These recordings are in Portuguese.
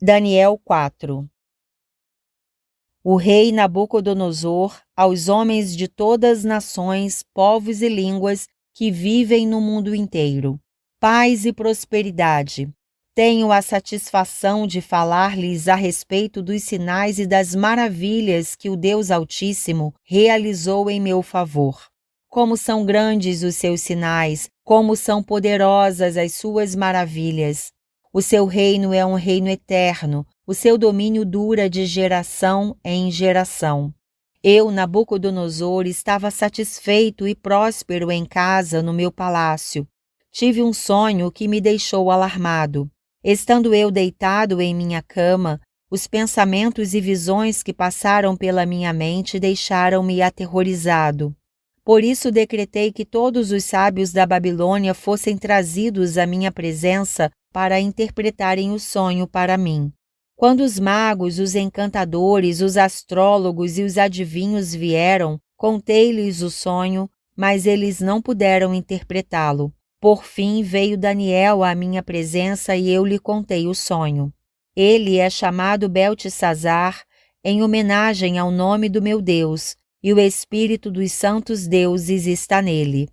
Daniel 4. O rei Nabucodonosor, aos homens de todas as nações, povos e línguas que vivem no mundo inteiro: paz e prosperidade. Tenho a satisfação de falar-lhes a respeito dos sinais e das maravilhas que o Deus Altíssimo realizou em meu favor. Como são grandes os seus sinais, como são poderosas as suas maravilhas. O seu reino é um reino eterno, o seu domínio dura de geração em geração. Eu, Nabucodonosor, estava satisfeito e próspero em casa no meu palácio. Tive um sonho que me deixou alarmado. Estando eu deitado em minha cama, os pensamentos e visões que passaram pela minha mente deixaram-me aterrorizado. Por isso decretei que todos os sábios da Babilônia fossem trazidos à minha presença para interpretarem o sonho para mim. Quando os magos, os encantadores, os astrólogos e os adivinhos vieram, contei-lhes o sonho, mas eles não puderam interpretá-lo. Por fim veio Daniel à minha presença e eu lhe contei o sonho. Ele é chamado Beltesazar, em homenagem ao nome do meu Deus, e o espírito dos santos deuses está nele.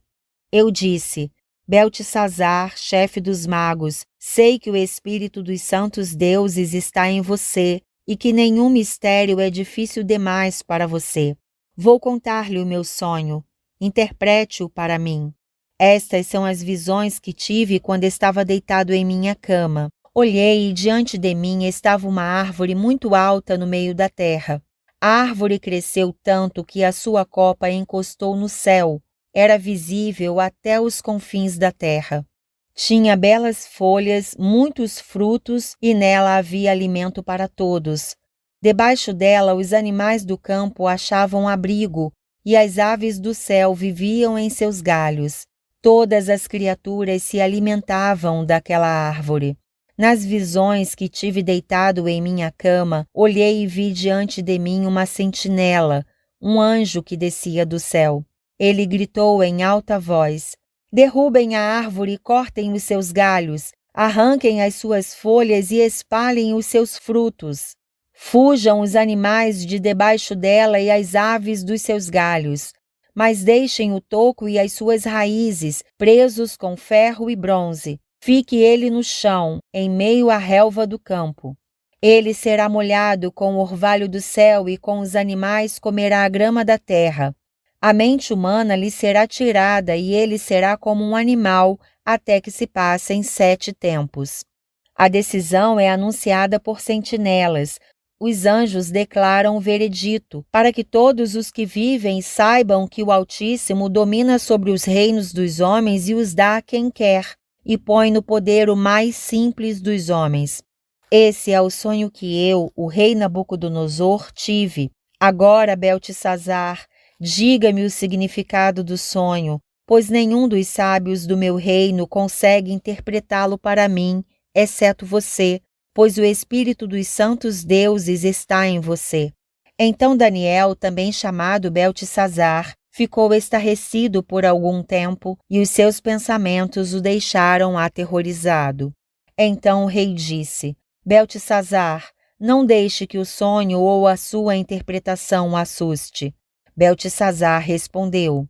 Eu disse: Beltesazar, chefe dos magos, sei que o espírito dos santos deuses está em você e que nenhum mistério é difícil demais para você. Vou contar-lhe o meu sonho. Interprete-o para mim. Estas são as visões que tive quando estava deitado em minha cama. Olhei e diante de mim estava uma árvore muito alta no meio da terra. A árvore cresceu tanto que a sua copa encostou no céu. Era visível até os confins da terra. Tinha belas folhas, muitos frutos e nela havia alimento para todos. Debaixo dela os animais do campo achavam abrigo e as aves do céu viviam em seus galhos. Todas as criaturas se alimentavam daquela árvore. Nas visões que tive deitado em minha cama, olhei e vi diante de mim uma sentinela, um anjo que descia do céu. Ele gritou em alta voz: derrubem a árvore e cortem os seus galhos, arranquem as suas folhas e espalhem os seus frutos. Fujam os animais de debaixo dela e as aves dos seus galhos, mas deixem o toco e as suas raízes presos com ferro e bronze. Fique ele no chão, em meio à relva do campo. Ele será molhado com o orvalho do céu e com os animais comerá a grama da terra. A mente humana lhe será tirada e ele será como um animal até que se passem 7 tempos. A decisão é anunciada por sentinelas. Os anjos declaram o veredito, para que todos os que vivem saibam que o Altíssimo domina sobre os reinos dos homens e os dá a quem quer, e põe no poder o mais simples dos homens. Esse é o sonho que eu, o rei Nabucodonosor, tive. Agora, Beltesazar, diga-me o significado do sonho, pois nenhum dos sábios do meu reino consegue interpretá-lo para mim, exceto você, pois o espírito dos santos deuses está em você. Então Daniel, também chamado Beltesazar, ficou estarrecido por algum tempo e os seus pensamentos o deixaram aterrorizado. Então o rei disse: Beltesazar, não deixe que o sonho ou a sua interpretação o assuste. Beltesazar respondeu: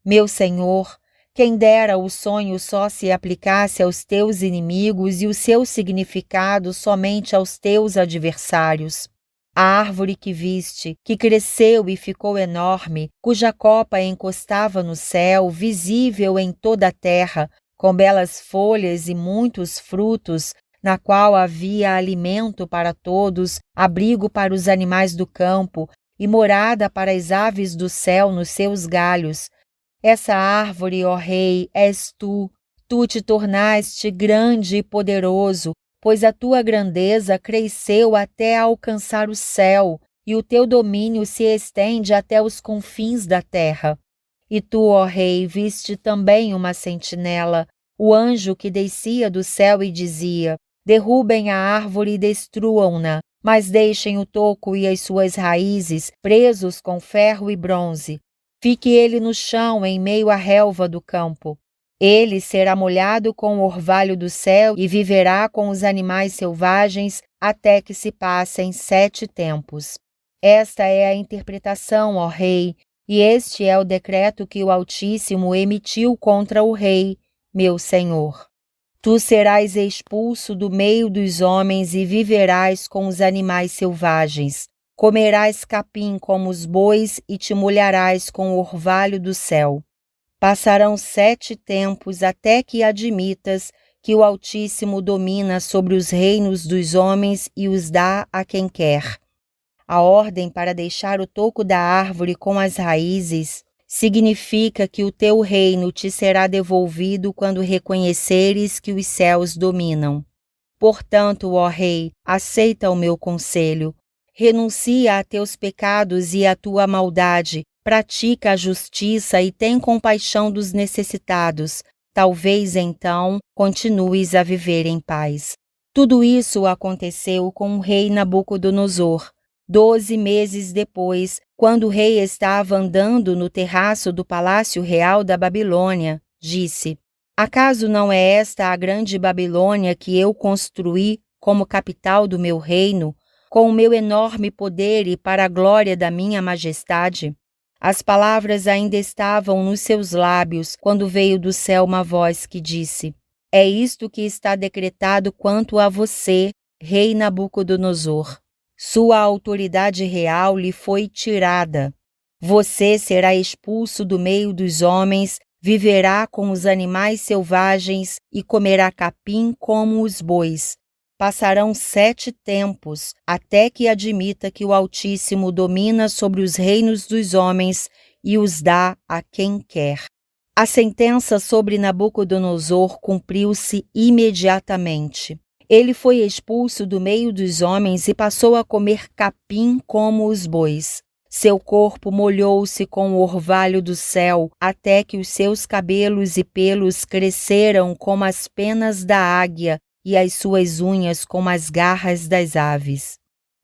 meu senhor, quem dera o sonho só se aplicasse aos teus inimigos e o seu significado somente aos teus adversários. A árvore que viste, que cresceu e ficou enorme, cuja copa encostava no céu, visível em toda a terra, com belas folhas e muitos frutos, na qual havia alimento para todos, abrigo para os animais do campo e morada para as aves do céu nos seus galhos. Essa árvore, ó rei, és tu. Tu te tornaste grande e poderoso, pois a tua grandeza cresceu até alcançar o céu, e o teu domínio se estende até os confins da terra. E tu, ó rei, viste também uma sentinela, o anjo que descia do céu e dizia: derrubem a árvore e destruam-na, mas deixem o toco e as suas raízes presos com ferro e bronze. Fique ele no chão em meio à relva do campo. Ele será molhado com o orvalho do céu e viverá com os animais selvagens até que se passem 7 tempos. Esta é a interpretação, ó rei, e este é o decreto que o Altíssimo emitiu contra o rei, meu senhor. Tu serás expulso do meio dos homens e viverás com os animais selvagens. Comerás capim como os bois e te molharás com o orvalho do céu. Passarão 7 tempos até que admitas que o Altíssimo domina sobre os reinos dos homens e os dá a quem quer. A ordem para deixar o toco da árvore com as raízes significa que o teu reino te será devolvido quando reconheceres que os céus dominam. Portanto, ó rei, aceita o meu conselho. Renuncia a teus pecados e à tua maldade, pratica a justiça e tem compaixão dos necessitados. Talvez então continues a viver em paz. Tudo isso aconteceu com o rei Nabucodonosor. 12 meses depois, quando o rei estava andando no terraço do Palácio Real da Babilônia, disse: Acaso não é esta a grande Babilônia que eu construí como capital do meu reino, com o meu enorme poder e para a glória da minha majestade? As palavras ainda estavam nos seus lábios quando veio do céu uma voz que disse: É isto que está decretado quanto a você, rei Nabucodonosor. Sua autoridade real lhe foi tirada. Você será expulso do meio dos homens, viverá com os animais selvagens e comerá capim como os bois. Passarão 7 tempos até que admita que o Altíssimo domina sobre os reinos dos homens e os dá a quem quer. A sentença sobre Nabucodonosor cumpriu-se imediatamente. Ele foi expulso do meio dos homens e passou a comer capim como os bois. Seu corpo molhou-se com o orvalho do céu, até que os seus cabelos e pelos cresceram como as penas da águia e as suas unhas como as garras das aves.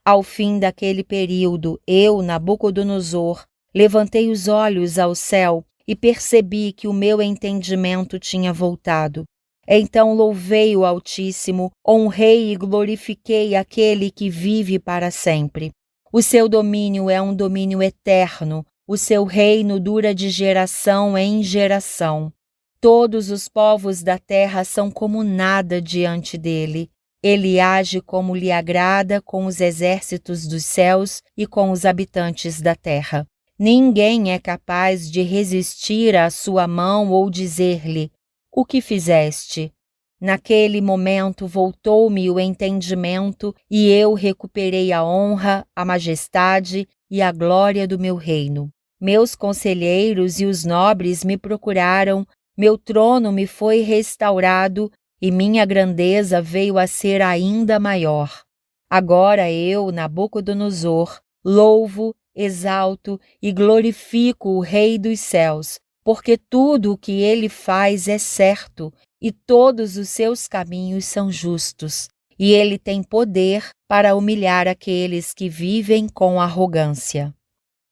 Ao fim daquele período, eu, Nabucodonosor, levantei os olhos ao céu e percebi que o meu entendimento tinha voltado. Então louvei o Altíssimo, honrei e glorifiquei aquele que vive para sempre. O seu domínio é um domínio eterno, o seu reino dura de geração em geração. Todos os povos da terra são como nada diante dele. Ele age como lhe agrada com os exércitos dos céus e com os habitantes da terra. Ninguém é capaz de resistir à sua mão ou dizer-lhe: O que fizeste? Naquele momento voltou-me o entendimento e eu recuperei a honra, a majestade e a glória do meu reino. Meus conselheiros e os nobres me procuraram, meu trono me foi restaurado e minha grandeza veio a ser ainda maior. Agora eu, Nabucodonosor, louvo, exalto e glorifico o Rei dos céus, porque tudo o que ele faz é certo e todos os seus caminhos são justos, e ele tem poder para humilhar aqueles que vivem com arrogância.